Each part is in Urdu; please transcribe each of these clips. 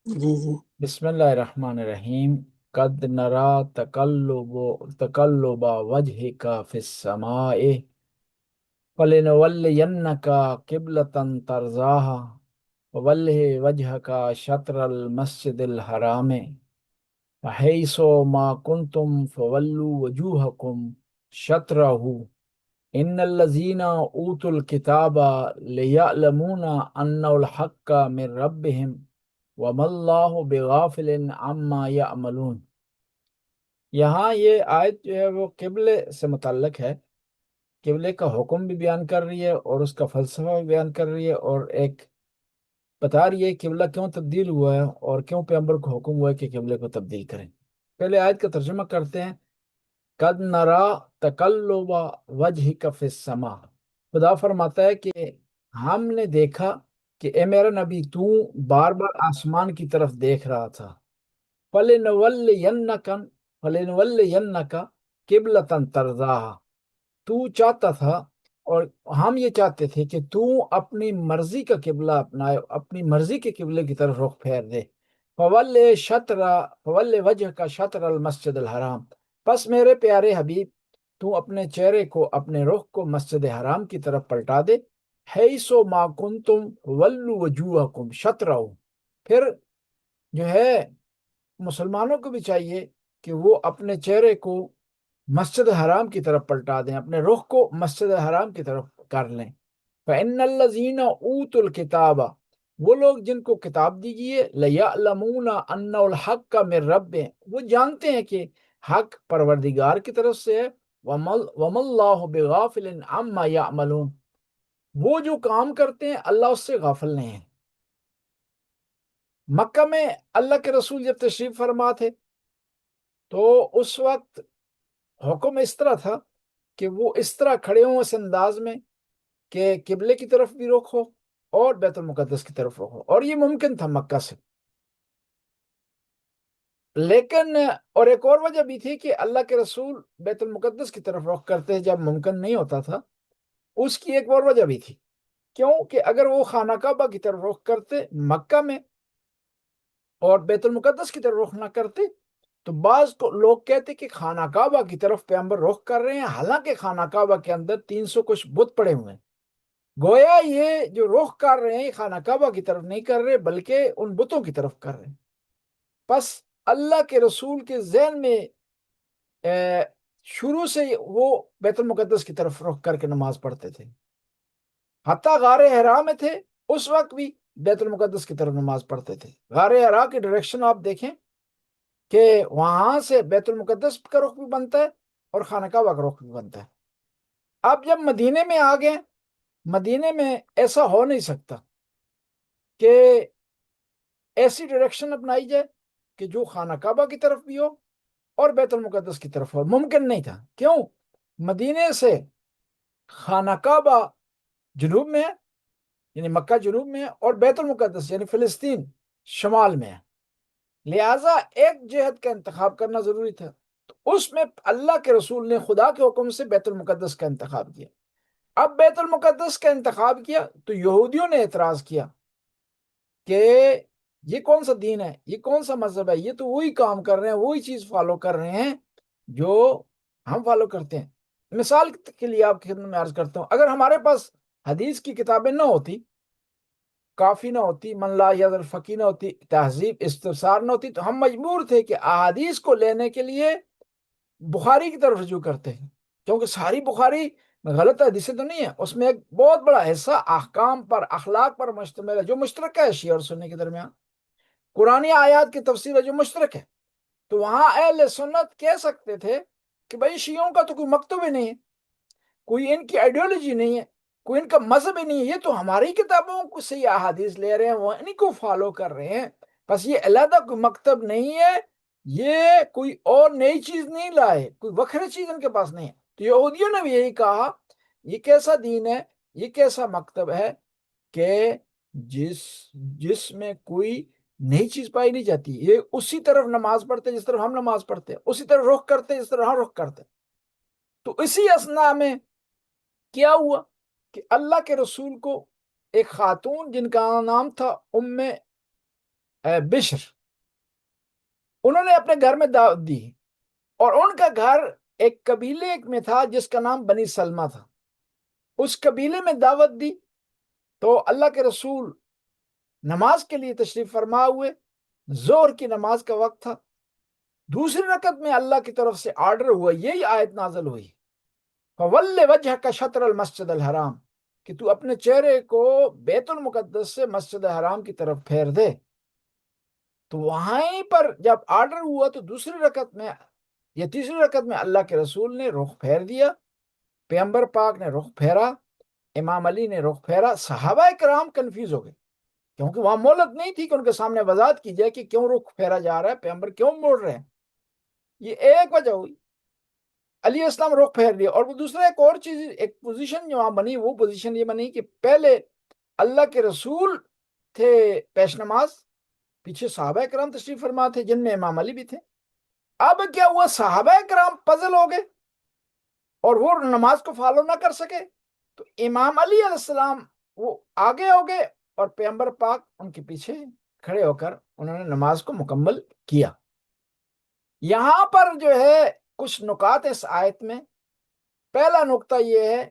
جی جی بسم اللہ الرحمن الرحیم۔ قد نرا تقلب وجهک فی السماء فلنولینک قبلة ترضاها فولہ وجهک شطر المسجد الحرام وحیث ما کنتم فولوا وجوہکم شطرہ ان الذین اوتوا الکتاب لیعلمون انہ الحق من ربہم وما اللہ بغافل عما یعملون۔ یہاں یہ آیت جو ہے وہ قبلے سے متعلق ہے۔ قبلے کا حکم بھی بیان کر رہی ہے اور اس کا فلسفہ بھی بیان کر رہی ہے، اور ایک بتا رہی ہے قبلہ کیوں تبدیل ہوا ہے اور کیوں پیغمبر کو حکم ہوا ہے کہ قبلے کو تبدیل کریں۔ پہلے آیت کا ترجمہ کرتے ہیں۔ قد نرا تقلب وجہک فی السماء، خدا فرماتا ہے کہ ہم نے دیکھا کہ اے میرا نبی تو بار بار آسمان کی طرف دیکھ رہا تھا۔ فَلِنُوَلِّيَنَّكَ فَلِنُوَلِّيَنَّكَ قِبْلَةً تَرْضَاهَا، تو چاہتا تھا اور ہم یہ چاہتے تھے کہ تو اپنی مرضی کا قبلہ اپنائے، اپنی مرضی کے قبلے کی طرف رخ پھیر دے۔ فَوَلِّ وَجْهَكَ شَطْرَ الْمَسْجِدِ الْحَرَامِ، پس میرے پیارے حبیب تو اپنے چہرے کو، اپنے رخ کو مسجد حرام کی طرف پلٹا دے۔ حَيْثُ مَا كُنْتُمْ وَلُّوا وُجُوهَكُمْ شَطْرَهُ، پھر جو ہے مسلمانوں کو بھی چاہیے کہ وہ اپنے چہرے کو مسجد حرام کی طرف پلٹا دیں، اپنے رخ کو مسجد حرام کی طرف کر لیں۔ فَإِنَّ الَّذِينَ أُوتُوا الْكِتَابَ، وہ لوگ جن کو کتاب دی گئی ہے، لَيَعْلَمُونَ أَنَّهُ الْحَقَّ مِن رَبِّهِمْ، وہ جانتے ہیں کہ حق پروردگار کی طرف سے ہے۔ وَمَا اللَّهُ بِغَافِلٍ عَمَّا يَعْمَلُونَ، وہ جو کام کرتے ہیں اللہ اس سے غافل نہیں ہے۔ مکہ میں اللہ کے رسول جب تشریف فرما تھے تو اس وقت حکم اس طرح تھا کہ وہ اس طرح کھڑے ہوں اس انداز میں کہ قبلے کی طرف بھی رخ ہو اور بیت المقدس کی طرف رخ ہو، اور یہ ممکن تھا مکہ سے۔ لیکن اور ایک اور وجہ بھی تھی کہ اللہ کے رسول بیت المقدس کی طرف رخ کرتے جب ممکن نہیں ہوتا تھا، اس کی ایک اور وجہ بھی تھی۔ کیوں کہ اگر وہ خانہ کعبہ کی طرف رخ کرتے مکہ میں اور بیت المقدس کی طرف رخ نہ کرتے تو بعض کو لوگ کہتے کہ خانہ کعبہ کی طرف پیغمبر رخ کر رہے ہیں، حالانکہ خانہ کعبہ کے اندر 300 کچھ بت پڑے ہوئے ہیں۔ گویا یہ جو رخ کر رہے ہیں خانہ کعبہ کی طرف نہیں کر رہے بلکہ ان بتوں کی طرف کر رہے ہیں۔ پس اللہ کے رسول کے ذہن میں شروع سے وہ بیت المقدس کی طرف رخ کر کے نماز پڑھتے تھے، حتیٰ غار حرا میں تھے اس وقت بھی بیت المقدس کی طرف نماز پڑھتے تھے۔ غار حرا کی ڈائریکشن آپ دیکھیں کہ وہاں سے بیت المقدس کا رخ بھی بنتا ہے اور خانہ کعبہ کا رخ بھی بنتا ہے۔ اب جب مدینے میں آ گئے، مدینے میں ایسا ہو نہیں سکتا کہ ایسی ڈائریکشن اپنائی جائے کہ جو خانہ کعبہ کی طرف بھی ہو اور بیت المقدس کی طرف ہو، ممکن نہیں تھا۔ کیوں؟ مدینے سے خانہ کعبہ جنوب میں ہے، یعنی مکہ جنوب میں ہے، اور بیت المقدس یعنی فلسطین شمال میں ہے، لہٰذا ایک جہت کا انتخاب کرنا ضروری تھا۔ تو اس میں اللہ کے رسول نے خدا کے حکم سے بیت المقدس کا انتخاب کیا۔ اب بیت المقدس کا انتخاب کیا تو یہودیوں نے اعتراض کیا کہ یہ کون سا دین ہے، یہ کون سا مذہب ہے، یہ تو وہی کام کر رہے ہیں، وہی چیز فالو کر رہے ہیں جو ہم فالو کرتے ہیں۔ مثال کے لیے آپ کی خدمت میں عرض کرتا ہوں، اگر ہمارے پاس حدیث کی کتابیں نہ ہوتی، کافی نہ ہوتی، من لا یذ الفقی نہ ہوتی، تہذیب استفسار نہ ہوتی، تو ہم مجبور تھے کہ احادیث کو لینے کے لیے بخاری کی طرف رجوع کرتے ہیں، کیونکہ ساری بخاری غلط حدیثیں تو نہیں ہے، اس میں ایک بہت بڑا حصہ احکام پر، اخلاق پر مشتمل ہے جو مشترک ہے شیعہ اور سنی کے درمیان، قرآنی آیات کی تفسیر ہے جو مشترک ہے۔ تو وہاں اہل سنت کہہ سکتے تھے کہ بھائی شیعوں کا تو کوئی مکتب ہی نہیں ہے، کوئی ان کی آئیڈیالوجی نہیں ہے، کوئی ان کا مذہب ہی نہیں ہے، یہ تو ہماری کتابوں کو سے یہ احادیث لے رہے ہیں، وہ انہیں کو فالو کر رہے ہیں، بس یہ علیحدہ کوئی مکتب نہیں ہے، یہ کوئی اور نئی چیز نہیں لائے، کوئی وکھری چیز ان کے پاس نہیں ہے۔ تو یہودیوں نے بھی یہی کہا، یہ کیسا دین ہے، یہ کیسا مکتب ہے کہ جس میں کوئی نئی چیز پائی نہیں جاتی، یہ اسی طرف نماز پڑھتے جس طرف ہم نماز پڑھتے ہیں، اسی طرف رخ کرتے جس طرح ہم رخ کرتے ہیں۔ تو اسی اثناء میں کیا ہوا کہ اللہ کے رسول کو ایک خاتون جن کا نام تھا ام بشر، انہوں نے اپنے گھر میں دعوت دی، اور ان کا گھر ایک قبیلے میں تھا جس کا نام بنی سلمہ تھا. اس قبیلے میں دعوت دی تو اللہ کے رسول نماز کے لیے تشریف فرما ہوئے. ظہر کی نماز کا وقت تھا. دوسری رکعت میں اللہ کی طرف سے آرڈر ہوا، یہی آیت نازل ہوئی، فَوَلِّ وَجْهَكَ شَطْرَ الْمَسْجِدِ الْحَرَامِ، کہ تو اپنے چہرے کو بیت المقدس سے مسجد حرام کی طرف پھیر دے. تو وہاں پر جب آرڈر ہوا تو دوسری رکعت میں یا تیسری رکعت میں اللہ کے رسول نے رخ پھیر دیا، پیغمبر پاک نے رخ پھیرا، امام علی نے رخ پھیرا. صحابہ کرام کنفیوز ہو گئے، کیونکہ وہاں مہلت نہیں تھی کہ ان کے سامنے وضاحت کی جائے کہ کیوں رخ پھیرا جا رہا ہے، پیغمبر کیوں موڑ رہے ہیں. یہ ایک وجہ ہوئی، علیہ السلام رخ پھیر دیا. اور وہ دوسرا ایک اور چیز، ایک پوزیشن جو وہاں بنی، وہ پوزیشن یہ بنی کہ پہلے اللہ کے رسول تھے پیش نماز، پیچھے صحابہ کرام تشریف فرما تھے جن میں امام علی بھی تھے. اب کیا ہوا، صحابہ کرام پزل ہو گئے اور وہ نماز کو فالو نہ کر سکے، تو امام علی علیہ السلام وہ آگے ہو گئے اور پیغمبر پاک ان کے پیچھے کھڑے ہو کر انہوں نے نماز کو مکمل کیا. یہاں پر جو ہے کچھ نکات اس آیت میں. پہلا نقطہ یہ ہے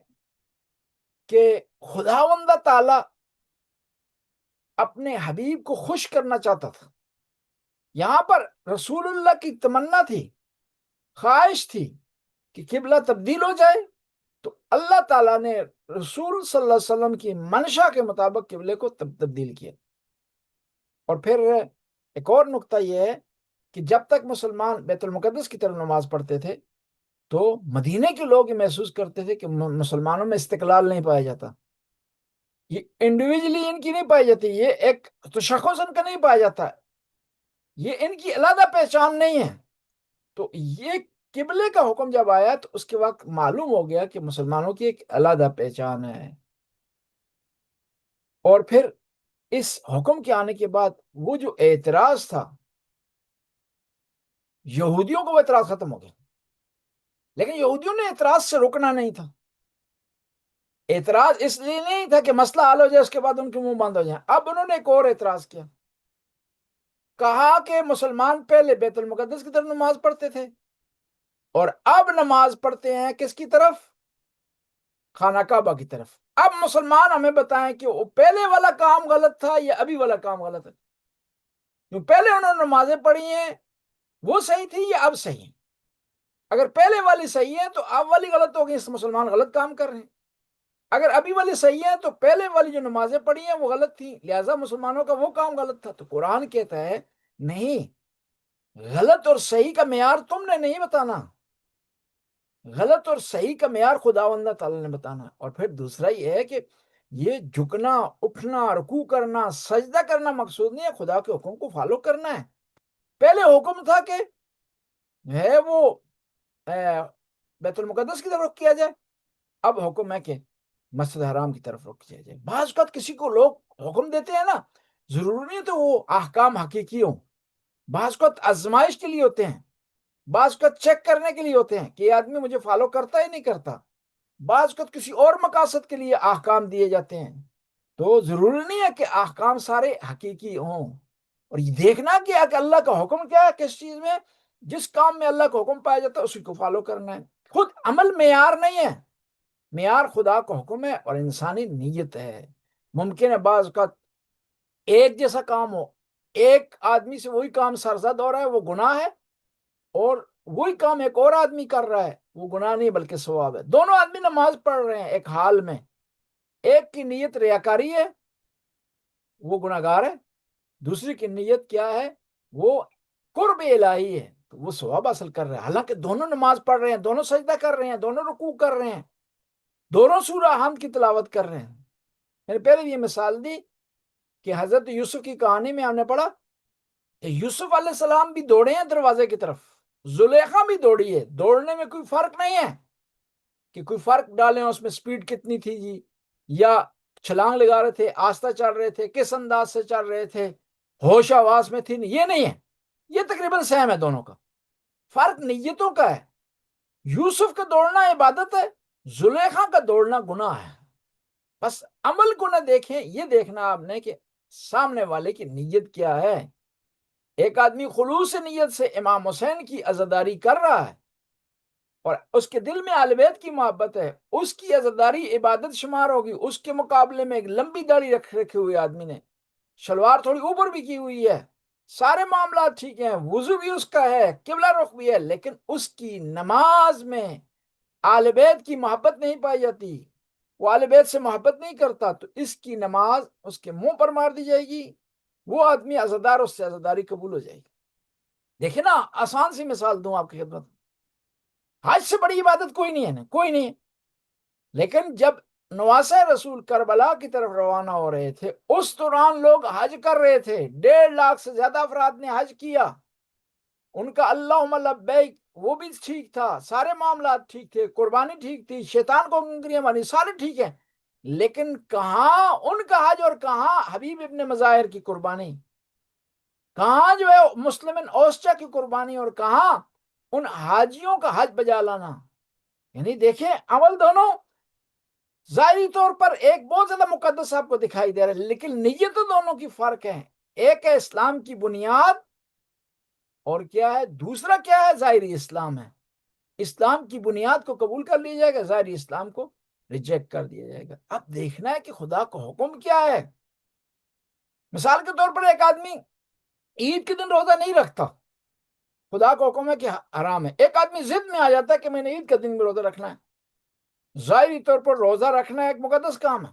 کہ خداوند تعالی اپنے حبیب کو خوش کرنا چاہتا تھا. یہاں پر رسول اللہ کی تمنا تھی، خواہش تھی کہ قبلہ تبدیل ہو جائے، تو اللہ تعالیٰ نے رسول صلی اللہ علیہ وسلم کی منشا کے مطابق قبلے کو تبدیل کیا. اور پھر ایک اور نقطہ یہ ہے کہ جب تک مسلمان بیت المقدس کی طرف نماز پڑھتے تھے تو مدینے کے لوگ یہ محسوس کرتے تھے کہ مسلمانوں میں استقلال نہیں پایا جاتا، یہ انڈیویجلی ان کی نہیں پائی جاتی، یہ ایک تشخص ان کا نہیں پایا جاتا، یہ ان کی علیحدہ پہچان نہیں ہے. تو یہ قبلے کا حکم جب آیا تو اس کے وقت معلوم ہو گیا کہ مسلمانوں کی ایک علیحدہ پہچان ہے. اور پھر اس حکم کے آنے کے بعد وہ جو اعتراض تھا، یہودیوں کو وہ اعتراض ختم ہو گیا، لیکن یہودیوں نے اعتراض سے رکنا نہیں تھا. اعتراض اس لیے نہیں تھا کہ مسئلہ حل ہو جائے اس کے بعد ان کے منہ بند ہو جائیں. اب انہوں نے ایک اور اعتراض کیا، کہا کہ مسلمان پہلے بیت المقدس کی طرف نماز پڑھتے تھے اور اب نماز پڑھتے ہیں کس کی طرف؟ خانہ کعبہ کی طرف. اب مسلمان ہمیں بتائیں کہ وہ پہلے والا کام غلط تھا یا ابھی والا کام غلط ہے. جو پہلے انہوں نے نمازیں پڑھی ہیں وہ صحیح تھی یا اب صحیح ہیں؟ اگر پہلے والی صحیح ہے تو اب والی غلط ہو گئی، اس مسلمان غلط کام کر رہے ہیں. اگر ابھی والی صحیح ہے تو پہلے والی جو نمازیں پڑھی ہیں وہ غلط تھی، لہٰذا مسلمانوں کا وہ کام غلط تھا. تو قرآن کہتا ہے نہیں، غلط اور صحیح کا معیار تم نے نہیں بتانا، غلط اور صحیح کا معیار خداوند تعالیٰ نے بتانا. اور پھر دوسرا یہ ہے کہ یہ جھکنا، اٹھنا، رکوع کرنا، سجدہ کرنا مقصود نہیں ہے، خدا کے حکم کو فالو کرنا ہے. پہلے حکم تھا کہ ہے وہ بیت المقدس کی طرف رخ کیا جائے، اب حکم ہے کہ مسجد حرام کی طرف رخ کیا جائے. بعض اوقات کسی کو لوگ حکم دیتے ہیں نا، ضروری نہیں تو وہ احکام حقیقی ہوں، بعض اوقات آزمائش کے لیے ہوتے ہیں، بعض اوقات چیک کرنے کے لیے ہوتے ہیں کہ یہ آدمی مجھے فالو کرتا ہی نہیں کرتا، بعض اوقات کسی اور مقاصد کے لیے احکام دیے جاتے ہیں. تو ضروری نہیں ہے کہ احکام سارے حقیقی ہوں. اور یہ دیکھنا کہ اللہ کا حکم کیا ہے کس چیز میں، جس کام میں اللہ کا حکم پایا جاتا ہے اسی کو فالو کرنا ہے. خود عمل معیار نہیں ہے، معیار خدا کا حکم ہے اور انسانی نیت ہے. ممکن ہے بعض اوقات ایک جیسا کام ہو، ایک آدمی سے وہی کام سرزد ہو رہا ہے وہ گناہ ہے، اور وہی کام ایک اور آدمی کر رہا ہے وہ گناہ نہیں بلکہ ثواب ہے. دونوں آدمی نماز پڑھ رہے ہیں ایک حال میں، ایک کی نیت ریاکاری ہے وہ گناہ گار ہے، دوسری کی نیت کیا ہے، وہ قرب الہی ہے تو وہ ثواب حاصل کر رہے ہیں. حالانکہ دونوں نماز پڑھ رہے ہیں، دونوں سجدہ کر رہے ہیں، دونوں رکوع کر رہے ہیں، دونوں سورہ حمد کی تلاوت کر رہے ہیں. میں نے پہلے یہ مثال دی کہ حضرت یوسف کی کہانی میں ہم نے پڑھا کہ یوسف علیہ السلام بھی دوڑے ہیں دروازے کی طرف، زلیخا بھی دوڑی ہے. دوڑنے میں کوئی فرق نہیں ہے کہ کوئی فرق ڈالیں اس میں سپیڈ کتنی تھی جی، یا چھلانگ لگا رہے تھے، آہستہ چل رہے تھے، کس انداز سے چل رہے تھے، ہوش آواز میں تھی، یہ نہیں ہے، یہ تقریباً سیم ہے دونوں کا. فرق نیتوں کا ہے. یوسف کا دوڑنا عبادت ہے، زلیخا کا دوڑنا گناہ ہے. بس عمل کو نہ دیکھیں، یہ دیکھنا آپ نے کہ سامنے والے کی نیت کیا ہے. ایک آدمی خلوص نیت سے امام حسین کی عزاداری کر رہا ہے اور اس کے دل میں اہل بیت کی محبت ہے، اس کی عزاداری عبادت شمار ہوگی۔ اس کے مقابلے میں ایک لمبی داڑھی رکھے ہوئے آدمی نے شلوار تھوڑی اوپر بھی کی ہوئی ہے، سارے معاملات ٹھیک ہیں، وضو بھی اس کا ہے، قبلہ رخ بھی ہے، لیکن اس کی نماز میں اہل بیت کی محبت نہیں پائی جاتی، وہ اہل بیت سے محبت نہیں کرتا، تو اس کی نماز اس کے منہ پر مار دی جائے گی، وہ آدمی عزادار، اس سے عزاداری قبول ہو جائے گی۔ دیکھیں نا، آسان سی مثال دوں آپ کی خدمت، حج سے بڑی عبادت کوئی نہیں ہے نا، کوئی نہیں ہے، لیکن جب نواسہ رسول کربلا کی طرف روانہ ہو رہے تھے، اس دوران لوگ حج کر رہے تھے، 1.5 لاکھ سے زیادہ افراد نے حج کیا، ان کا اللہم لبیک وہ بھی ٹھیک تھا، سارے معاملات ٹھیک تھے، قربانی ٹھیک تھی، شیطان کو کنکریاں ماری، سارے ٹھیک ہیں، لیکن کہاں ان کا حج اور کہاں حبیب ابن مظاہر کی قربانی، کہاں جو ہے مسلم اوسچا کی قربانی، اور کہاں ان حاجیوں کا حج بجا لانا۔ یعنی دیکھیں، عمل دونوں ظاہری طور پر ایک بہت زیادہ مقدس آپ کو دکھائی دے رہا ہے، لیکن نیتوں دونوں کی فرق ہے، ایک ہے اسلام کی بنیاد اور کیا ہے، دوسرا کیا ہے، ظاہری اسلام ہے۔ اسلام کی بنیاد کو قبول کر لیا جائے گا، ظاہری اسلام کو ریجیکٹ کر دیا جائے گا۔ اب دیکھنا ہے کہ خدا کا حکم کیا ہے۔ مثال کے طور پر ایک آدمی عید کے دن روزہ نہیں رکھتا، خدا کا حکم ہے کہ حرام ہے، ایک آدمی ضد میں آ جاتا ہے کہ میں نے عید کے دن بھی روزہ رکھنا ہے۔ ظاہری طور پر روزہ رکھنا ایک مقدس کام ہے،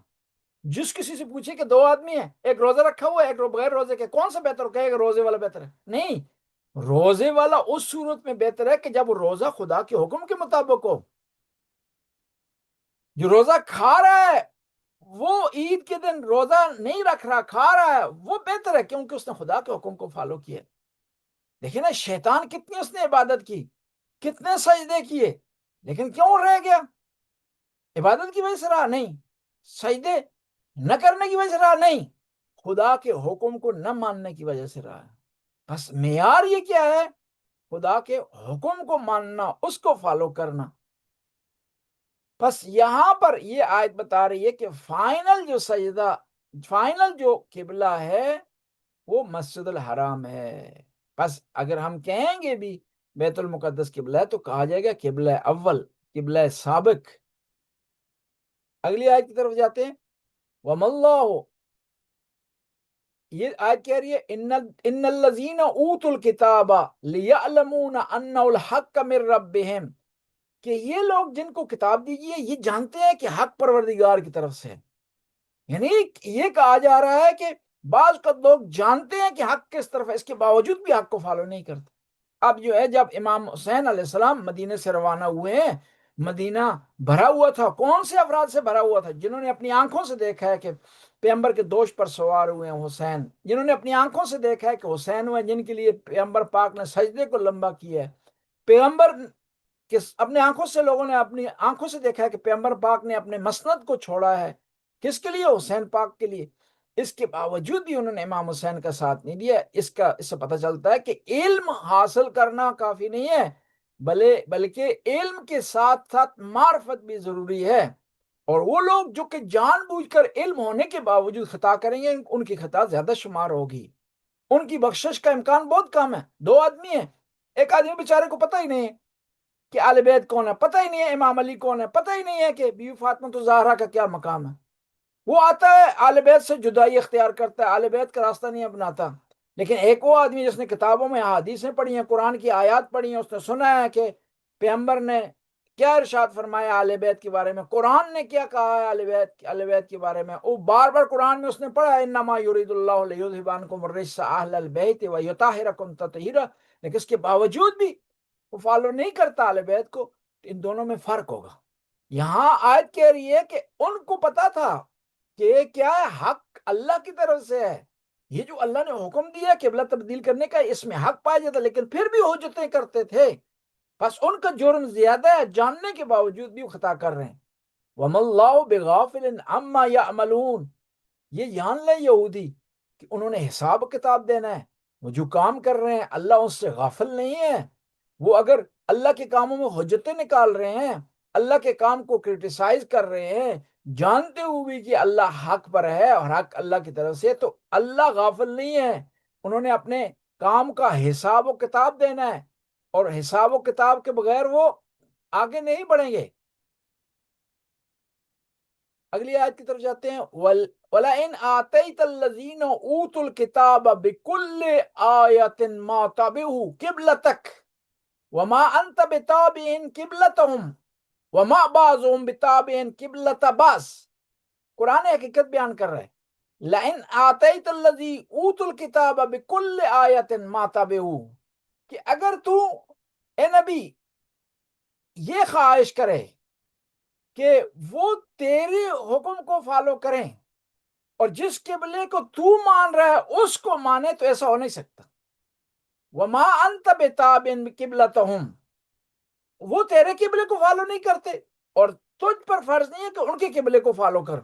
جس کسی سے پوچھے کہ 2 آدمی ہیں، ایک روزہ رکھا ہوا ہے، ایک بغیر روزے کے، کون سا بہتر، کہے گا روزے والا بہتر ہے؟ نہیں، روزے والا اس صورت میں بہتر ہے کہ جب روزہ خدا کے حکم کے مطابق ہو۔ جو روزہ کھا رہا ہے وہ عید کے دن روزہ نہیں رکھ رہا، کھا رہا ہے، وہ بہتر ہے کیونکہ اس نے خدا کے حکم کو فالو کیا۔ دیکھیں نا، شیطان کتنی اس نے عبادت کی، کتنے سجدے کیے، لیکن کیوں رہ گیا؟ عبادت کی وجہ سے رہا نہیں، سجدے نہ کرنے کی وجہ سے رہا نہیں، خدا کے حکم کو نہ ماننے کی وجہ سے رہا ہے۔ بس معیار یہ کیا ہے؟ خدا کے حکم کو ماننا، اس کو فالو کرنا۔ بس یہاں پر یہ آیت بتا رہی ہے کہ فائنل جو سجدہ، فائنل جو قبلہ ہے وہ مسجد الحرام ہے۔ بس اگر ہم کہیں گے بھی بیت المقدس قبلہ ہے تو کہا جائے گا قبلہ اول، قبلہ سابق۔ اگلی آیت کی طرف جاتے ہیں، وَمَا اللَّهُ، یہ آیت کہہ رہی ہے ان الذین اوتوا الکتاب لیعلمون انہ الحق من ربہم، کہ یہ لوگ جن کو کتاب دی گئی ہے یہ جانتے ہیں کہ حق پروردگار کی طرف سے ہے۔ یعنی یہ کہا جا رہا ہے کہ بعض کا لوگ جانتے ہیں کہ حق کس طرف ہے، اس کے باوجود بھی حق کو فالو نہیں کرتے۔ اب جو ہے، جب امام حسین علیہ السلام مدینے سے روانہ ہوئے ہیں، مدینہ بھرا ہوا تھا، کون سے افراد سے بھرا ہوا تھا؟ جنہوں نے اپنی آنکھوں سے دیکھا ہے کہ پیغمبر کے دوش پر سوار ہوئے ہیں حسین، جنہوں نے اپنی آنکھوں سے دیکھا ہے کہ حسین ہوئے، جن کے لیے پیغمبر پاک نے سجدے کو لمبا کیا ہے، پیغمبر کہ اپنے آنکھوں سے، لوگوں نے اپنی آنکھوں سے دیکھا ہے کہ پیغمبر پاک نے اپنے مسند کو چھوڑا ہے، کس کے لیے؟ حسین پاک کے لیے۔ اس کے باوجود بھی انہوں نے امام حسین کا ساتھ نہیں دیا۔ اس سے پتہ چلتا ہے کہ علم حاصل کرنا کافی نہیں ہے، بلکہ علم کے ساتھ ساتھ معرفت بھی ضروری ہے۔ اور وہ لوگ جو کہ جان بوجھ کر علم ہونے کے باوجود خطا کریں گے، ان کی خطا زیادہ شمار ہوگی، ان کی بخشش کا امکان بہت کم ہے۔ 2 آدمی ہیں، ایک آدمی بیچارے کو پتہ ہی نہیں ہے کہ آل بیت کون ہے، پتہ ہی نہیں ہے امام علی کون ہے، پتہ ہی نہیں ہے کہ بیوی فاطمہ الزہرا کا کیا مقام ہے، وہ آتا ہے آل بیت سے جدائی اختیار کرتا ہے، آل بیت کا راستہ نہیں اپناتا۔ لیکن ایک وہ آدمی جس نے کتابوں میں احادیثیں پڑھی ہیں، قرآن کی آیات پڑھی ہیں، اس نے سنا ہے کہ پیغمبر نے کیا ارشاد فرمایا آل بیت کے بارے میں، قرآن نے کیا کہا ہے آل بیت کے بارے میں، وہ بار بار قرآن میں اس نے پڑھا ہے انما یرید اللہ لیذھب عنکم الرجس اہل البیت ویطہرکم تطہیرا، لیکن اس کے باوجود بھی وہ فالو نہیں کرتا آل بیت کو۔ ان دونوں میں فرق ہوگا۔ یہاں آیت کہہ رہی ہے کہ ان کو پتا تھا کہ یہ کیا ہے، حق اللہ کی طرف سے ہے، یہ جو اللہ نے حکم دیا قبلہ تبدیل کرنے کا، اس میں حق پایا جاتا، لیکن پھر بھی حجتیں کرتے تھے۔ بس ان کا جرم زیادہ ہے، جاننے کے باوجود بھی وہ خطا کر رہے ہیں۔ وَمَا اللَّهُ بِغَافِلٍ عَمَّا يَعْمَلُونَ، یہ جان لیں یہودی کہ انہوں نے حساب کتاب دینا ہے، وہ جو کام کر رہے ہیں اللہ اس سے غافل نہیں ہے۔ وہ اگر اللہ کے کاموں میں حجتیں نکال رہے ہیں، اللہ کے کام کو کرٹیسائز کر رہے ہیں، جانتے ہوئے کہ اللہ حق پر ہے اور حق اللہ کی طرف سے، تو اللہ غافل نہیں ہے۔ انہوں نے اپنے کام کا حساب و کتاب دینا ہے، اور حساب و کتاب کے بغیر وہ آگے نہیں بڑھیں گے۔ اگلی آیت کی طرف جاتے ہیں، وَلَئِنْ آتَيْتَ الَّذِينَ أُوتُوا الْكِتَابَ بِكُلِّ آيَةٍ مَا تَبِعُوا قِبْلَتَكَ وَمَا أَنْتَ بِتَابِعٍ قِبْلَتَهُمْ وَمَا بَعْضُهُمْ بِتَابِعٍ قِبْلَةَ بَعْضٍ۔ قرآن حقیقت بیان کر رہا ہے، لَئِنْ آتَيْتَ الَّذِي أُوتُوا الْكِتَابَ بِكُلِّ آيَةٍ مَا تَبِعُوا، کہ اگر تو اے نبی یہ خواہش کرے کہ وہ تیرے حکم کو فالو کریں اور جس قبلے کو تو مان رہا ہے اس کو مانے، تو ایسا ہو نہیں سکتا۔ وَمَا أَنْتَ بِتَابِعٍ قِبْلَتَهُمْ، وہ تیرے قبلے کو فالو نہیں کرتے، اور تجھ پر فرض نہیں ہے کہ ان کے قبلے کو فالو کر،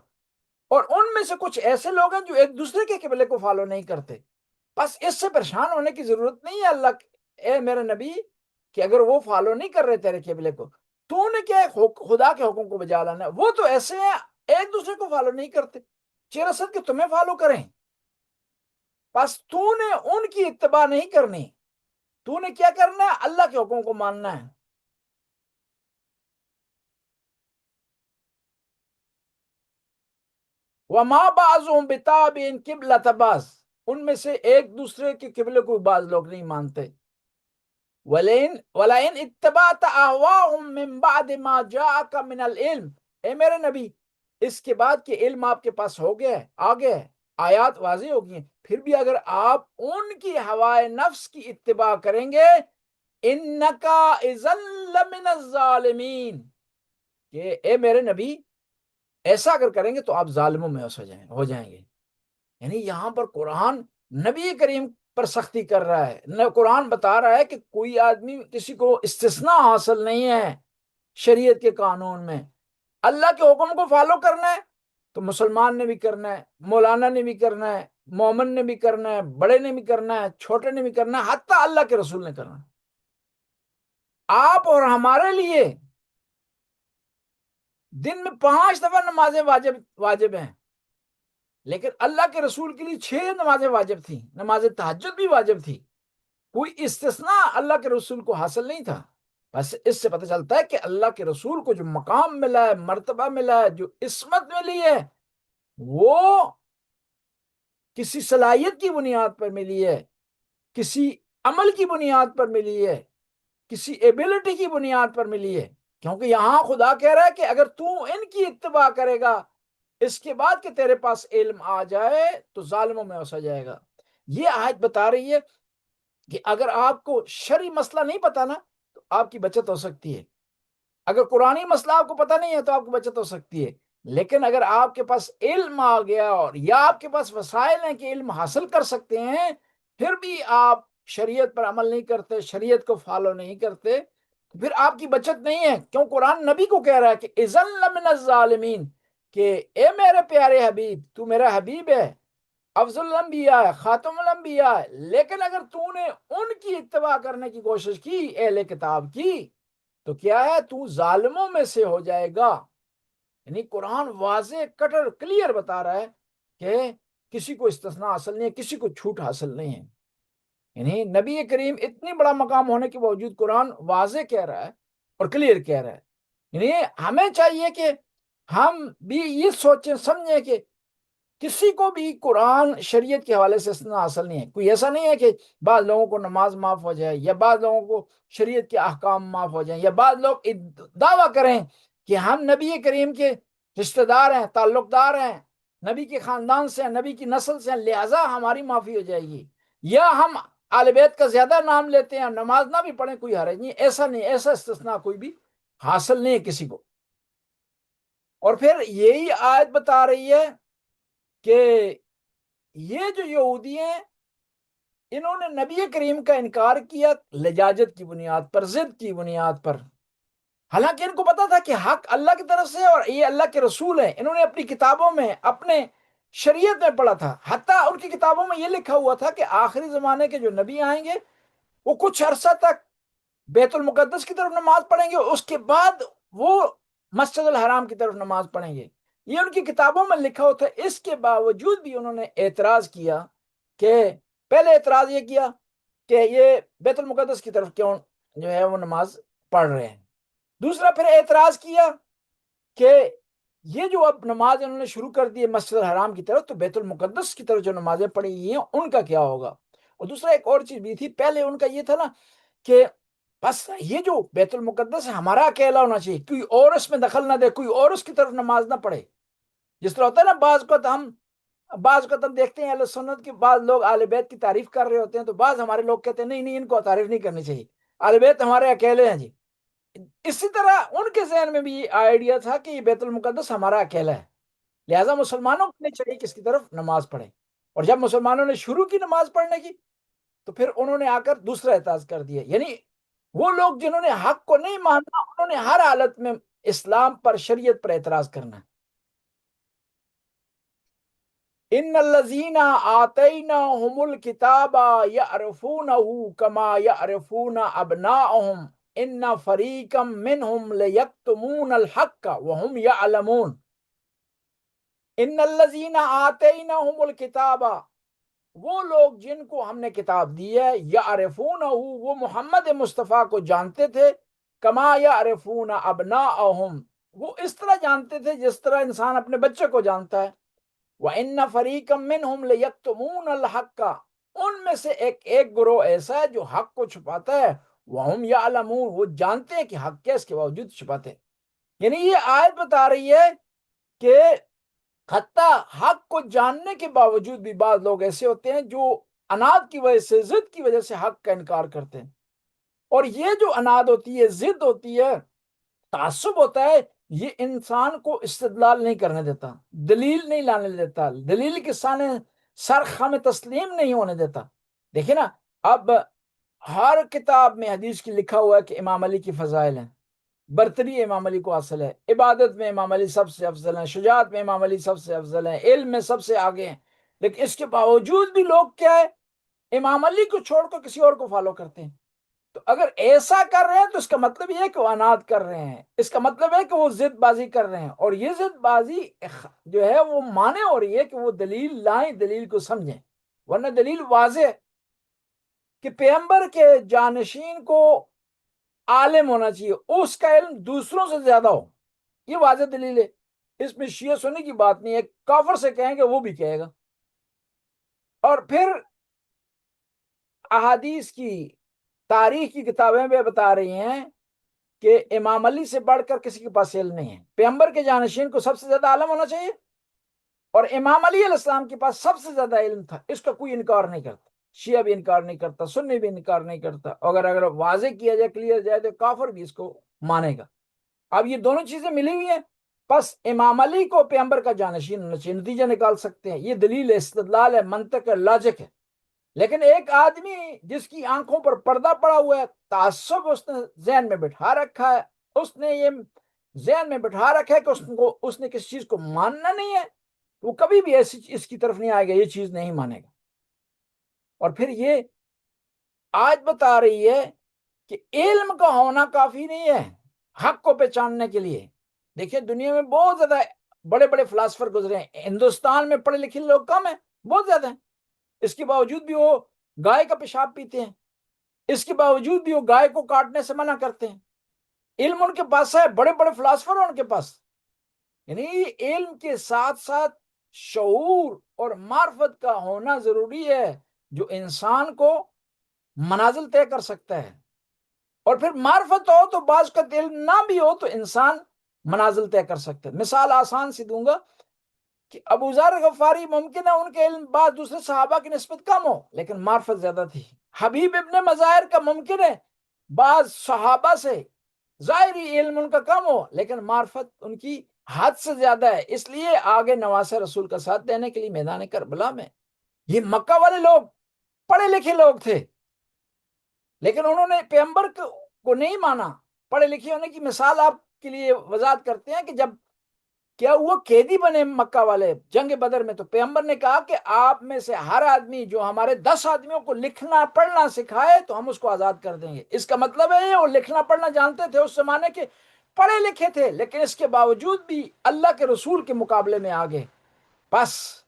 اور ان میں سے کچھ ایسے لوگ ہیں جو ایک دوسرے کے قبلے کو فالو نہیں کرتے۔ بس اس سے پریشان ہونے کی ضرورت نہیں ہے اللہ اے میرے نبی، کہ اگر وہ فالو نہیں کر رہے تیرے قبلے کو، تو نے کیا ہے خدا کے حکم کو بجا لانا ہے۔ وہ تو ایسے ہیں ایک دوسرے کو فالو نہیں کرتے، چرسد کہ تمہیں فالو کریں، بس تو نے ان کی اتباع نہیں کرنی، تو نے کیا کرنا ہے؟ اللہ کے حکم کو ماننا ہے۔ وَمَا بَعْضُهُمْ بِتَابِعٍ قِبْلَةَ بَعْضٍ، ان میں سے ایک دوسرے کے قبلے کو بعض لوگ نہیں مانتے۔ وَلَئِنْ اتَّبَعْتَ أَهْوَاءَهُمْ مِنْ بَعْدِ مَا جَاءَكَ مِنَ الْعِلْمِ، اے میرے نبی اس کے بعد کہ علم آپ کے پاس ہو گیا ہے، آ گیا ہے، آیات واضح ہو گئی ہیں، پھر بھی اگر آپ ان کی ہوائے نفس کی اتباع کریں گے، اِنَّكَ إِذًا لَمِنَ الظَّالِمِينَ، کہ اے میرے نبی ایسا اگر کریں گے تو آپ ظالموں میں ہو جائیں گے۔ یعنی یہاں پر قرآن نبی کریم پر سختی کر رہا ہے، نہ قرآن بتا رہا ہے کہ کوئی آدمی کسی کو استثناء حاصل نہیں ہے شریعت کے قانون میں، اللہ کے حکم کو فالو کرنا ہے تو مسلمان نے بھی کرنا ہے، مولانا نے بھی کرنا ہے، مومن نے بھی کرنا ہے، بڑے نے بھی کرنا ہے، چھوٹے نے بھی کرنا ہے، حتیٰ اللہ کے رسول نے کرنا ہے۔ آپ اور ہمارے لیے دن میں 5 دفعہ نمازیں واجب ہیں، لیکن اللہ کے رسول کے لیے 6 نمازیں واجب تھیں، نماز تہجد بھی واجب تھی، کوئی استثناء اللہ کے رسول کو حاصل نہیں تھا۔ بس اس سے پتہ چلتا ہے کہ اللہ کے رسول کو جو مقام ملا ہے، مرتبہ ملا ہے، جو عصمت ملی ہے، وہ کسی صلاحیت کی بنیاد پر ملی ہے، کسی عمل کی بنیاد پر ملی ہے، کسی ایبلٹی کی بنیاد پر ملی ہے۔ کیونکہ یہاں خدا کہہ رہا ہے کہ اگر تو ان کی اتباع کرے گا اس کے بعد کہ تیرے پاس علم آ جائے تو ظالموں میں اوسا جائے گا۔ یہ آیت بتا رہی ہے کہ اگر آپ کو شرعی مسئلہ نہیں پتا نا تو آپ کی بچت ہو سکتی ہے، اگر قرآنی مسئلہ آپ کو پتہ نہیں ہے تو آپ کی بچت ہو سکتی ہے، لیکن اگر آپ کے پاس علم آ گیا اور یا آپ کے پاس وسائل ہیں کہ علم حاصل کر سکتے ہیں، پھر بھی آپ شریعت پر عمل نہیں کرتے، شریعت کو فالو نہیں کرتے، پھر آپ کی بچت نہیں ہے۔ کیوں؟ قرآن نبی کو کہہ رہا ہے کہ اذن لمن الظالمین، کہ اے میرے پیارے حبیب تو میرا حبیب ہے، افضل الانبیاء ہے، خاتم الانبیاء ہے، لیکن اگر تو نے ان کی اتباع کرنے کی کوشش کی اہل کتاب کی تو کیا ہے؟ تو ظالموں میں سے ہو جائے گا۔ یعنی قرآن واضح کٹر کلیئر بتا رہا ہے کہ کسی کو استثناء حاصل نہیں ہے، کسی کو چھوٹ حاصل نہیں ہے۔ یعنی نبی کریم اتنی بڑا مقام ہونے کے باوجود قرآن واضح کہہ رہا ہے اور کلیئر کہہ رہا ہے۔ یعنی ہمیں چاہیے کہ ہم بھی یہ سوچیں سمجھیں کہ کسی کو بھی قرآن شریعت کے حوالے سے استثناء حاصل نہیں ہے۔ کوئی ایسا نہیں ہے کہ بعض لوگوں کو نماز معاف ہو جائے، یا بعض لوگوں کو شریعت کے احکام معاف ہو جائیں، یا بعض لوگ دعویٰ کریں کہ ہم نبی کریم کے رشتہ دار ہیں، تعلق دار ہیں، نبی کے خاندان سے ہیں، نبی کی نسل سے ہیں، لہٰذا ہماری معافی ہو جائے گی، یا ہم آل بیت کا زیادہ نام لیتے ہیں، نماز نہ بھی پڑھیں کوئی حرج نہیں۔ ایسا نہیں، ایسا استثناء کوئی بھی حاصل نہیں ہے کسی کو۔ اور پھر یہی آیت بتا رہی ہے کہ یہ جو یہودی ہیں انہوں نے نبی کریم کا انکار کیا لجاجت کی بنیاد پر، ضد کی بنیاد پر، حالانکہ ان کو پتا تھا کہ حق اللہ کی طرف سے اور یہ اللہ کے رسول ہیں۔ انہوں نے اپنی کتابوں میں، اپنے شریعت میں پڑھا تھا، حتیٰ ان کی کتابوں میں یہ لکھا ہوا تھا کہ آخری زمانے کے جو نبی آئیں گے وہ کچھ عرصہ تک بیت المقدس کی طرف نماز پڑھیں گے، اس کے بعد وہ مسجد الحرام کی طرف نماز پڑھیں گے، یہ ان کی کتابوں میں لکھا ہوتا ہے۔ اس کے باوجود بھی انہوں نے اعتراض کیا، کہ پہلے اعتراض یہ کیا کہ یہ بیت المقدس کی طرف کیوں جو ہے وہ نماز پڑھ رہے ہیں۔ دوسرا پھر اعتراض کیا کہ یہ جو اب نماز انہوں نے شروع کر دی ہے مسجد الحرام کی طرف، تو بیت المقدس کی طرف جو نمازیں پڑھی گئی ہیں ان کا کیا ہوگا؟ اور دوسرا ایک اور چیز بھی تھی، پہلے ان کا یہ تھا نا کہ بس یہ جو بیت المقدس ہے ہمارا اکیلا ہونا چاہیے، کوئی اور اس میں دخل نہ دے، کوئی اور اس کی طرف نماز نہ پڑھے۔ جس طرح ہوتا ہے نا بعض کو ہم دیکھتے ہیں اہل سنت کے بعض لوگ اہل بیت کی تعریف کر رہے ہوتے ہیں، تو بعض ہمارے لوگ کہتے ہیں نہیں ان کو تعریف نہیں کرنی چاہیے، اہل بیت ہمارے اکیلے ہیں جی۔ اسی طرح ان کے ذہن میں بھی یہ آئیڈیا تھا کہ یہ بیت المقدس ہمارا اکیلا ہے، لہٰذا مسلمانوں کو نہیں چاہیے کہ اس کی طرف نماز پڑھیں۔ اور جب مسلمانوں نے شروع کی نماز پڑھنے کی تو پھر انہوں نے آ کر دوسرا اعتراض کر دیا، یعنی وہ لوگ جنہوں نے حق کو نہیں ماننا انہوں نے ہر حالت میں اسلام پر، شریعت پر اعتراض کرنا ہے۔ ان الذین آتیناہم الکتاب یعرفونہ کما یعرفون ابناءہم ان فریقا منہم لیکتمون الحق وہم یعلمون۔ ان الذین آتیناہم الکتاب، وہ لوگ جن کو ہم نے کتاب دی ہے، یعرفونہ، وہ محمد مصطفیٰ کو جانتے تھے، کما یعرفون ابناءہم، وہ اس طرح جانتے تھے جس طرح انسان اپنے بچے کو جانتا ہے۔ وَإِنَّ فَرِيقًا مِّنْهُمْ لَيَكْتُمُونَ الْحَقَّ، ان میں سے ایک گروہ ایسا ہے جو حق کو چھپاتا ہے، وَهُمْ يَعْلَمُونَ، وہ جانتے ہیں کہ حق کیا، اس کے باوجود چھپاتے ہیں۔ یعنی یہ آیت بتا رہی ہے کہ حتیٰ حق کو جاننے کے باوجود بھی بعض لوگ ایسے ہوتے ہیں جو عناد کی وجہ سے، ضد کی وجہ سے حق کا انکار کرتے ہیں۔ اور یہ جو عناد ہوتی ہے، ضد ہوتی ہے، تعصب ہوتا ہے، یہ انسان کو استدلال نہیں کرنے دیتا، دلیل نہیں لانے دیتا، دلیل کے سامنے سر خم تسلیم نہیں ہونے دیتا۔ دیکھیں نا، اب ہر کتاب میں حدیث کی لکھا ہوا ہے کہ امام علی کی فضائل ہیں، برتری امام علی کو حاصل ہے، عبادت میں امام علی سب سے افضل ہیں، شجاعت میں امام علی سب سے افضل ہیں، علم میں سب سے آگے ہیں، لیکن اس کے باوجود بھی لوگ کیا ہے، امام علی کو چھوڑ کر کسی اور کو فالو کرتے ہیں۔ تو اگر ایسا کر رہے ہیں تو اس کا مطلب یہ ہے کہ وہ عناد کر رہے ہیں، اس کا مطلب ہے کہ وہ ضد بازی کر رہے ہیں، اور یہ ضد بازی جو ہے وہ مانے ہو رہی ہے کہ وہ دلیل لائیں، دلیل کو سمجھیں، ورنہ دلیل واضح ہے کہ پیغمبر کے جانشین کو عالم ہونا چاہیے، اس کا علم دوسروں سے زیادہ ہو، یہ واضح دلیل ہے، اس میں شیعہ سنی کی بات نہیں ہے، کافر سے کہیں گے وہ بھی کہے گا۔ اور پھر احادیث کی، تاریخ کی کتابیں بھی بتا رہی ہیں کہ امام علی سے بڑھ کر کسی کے پاس علم نہیں ہے، پیغمبر کے جانشین کو سب سے زیادہ عالم ہونا چاہیے، اور امام علی علیہ السلام کے پاس سب سے زیادہ علم تھا، اس کا کوئی انکار نہیں کرتا، شیعہ بھی انکار نہیں کرتا، سنی بھی انکار نہیں کرتا، اگر واضح کیا جائے، کلیئر جائے، تو کافر بھی اس کو مانے گا۔ اب یہ دونوں چیزیں ملی ہوئی ہیں، بس امام علی کو پیغمبر کا جانشین ہونا چاہیے، نتیجہ نکال سکتے ہیں، یہ دلیل ہے، استدلال ہے، منطق ہے، لاجک ہے۔ لیکن ایک آدمی جس کی آنکھوں پر پردہ پڑا ہوا ہے، تعصب اس نے ذہن میں بٹھا رکھا ہے، اس نے یہ ذہن میں بٹھا رکھا ہے کہ اس نے کسی چیز کو ماننا نہیں ہے، وہ کبھی بھی ایسی اس کی طرف نہیں آئے گا، یہ چیز نہیں مانے گا۔ اور پھر یہ آج بتا رہی ہے کہ علم کا ہونا کافی نہیں ہے حق کو پہچاننے کے لیے۔ دیکھیں دنیا میں بہت زیادہ بڑے بڑے فلاسفر گزرے ہیں، ہندوستان میں پڑھے لکھے لوگ کم ہیں، بہت زیادہ ہیں، اس کے باوجود بھی وہ گائے کا پیشاب پیتے ہیں، اس کے باوجود بھی وہ گائے کو کاٹنے سے منع کرتے ہیں۔ علم ان کے پاس ہے، بڑے بڑے فلاسفر ہیں ان کے پاس۔ یعنی علم کے ساتھ ساتھ شعور اور معرفت کا ہونا ضروری ہے، جو انسان کو منازل طے کر سکتا ہے۔ اور پھر معرفت ہو تو بعض کا علم نہ بھی ہو تو انسان منازل طے کر سکتا ہے۔ مثال آسان سی دوں گا کہ ابو ذر غفاری ممکن ہے ان کے علم بعض دوسرے صحابہ کی نسبت کم ہو لیکن معرفت زیادہ تھی۔ حبیب ابن مظاہر کا ممکن ہے بعض صحابہ سے ظاہری علم ان کا کم ہو لیکن معرفت ان کی حد سے زیادہ ہے، اس لیے آگے نواسہ رسول کا ساتھ دینے کے لیے میدان کربلا میں۔ یہ مکہ والے لوگ پڑھے لکھے لوگ تھے لیکن انہوں نے پیغمبر کو نہیں مانا۔ پڑھے لکھے ہونے کی مثال آپ کے لیے وضاحت کرتے ہیں کہ جب کیا ہوا، قیدی بنے مکہ والے جنگ بدر میں، تو پیغمبر نے کہا کہ آپ میں سے ہر آدمی جو ہمارے 10 آدمیوں کو لکھنا پڑھنا سکھائے تو ہم اس کو آزاد کر دیں گے۔ اس کا مطلب ہے وہ لکھنا پڑھنا جانتے تھے، اس زمانے کے پڑھے لکھے تھے، لیکن اس کے باوجود بھی اللہ کے رسول کے مقابلے میں آگے، بس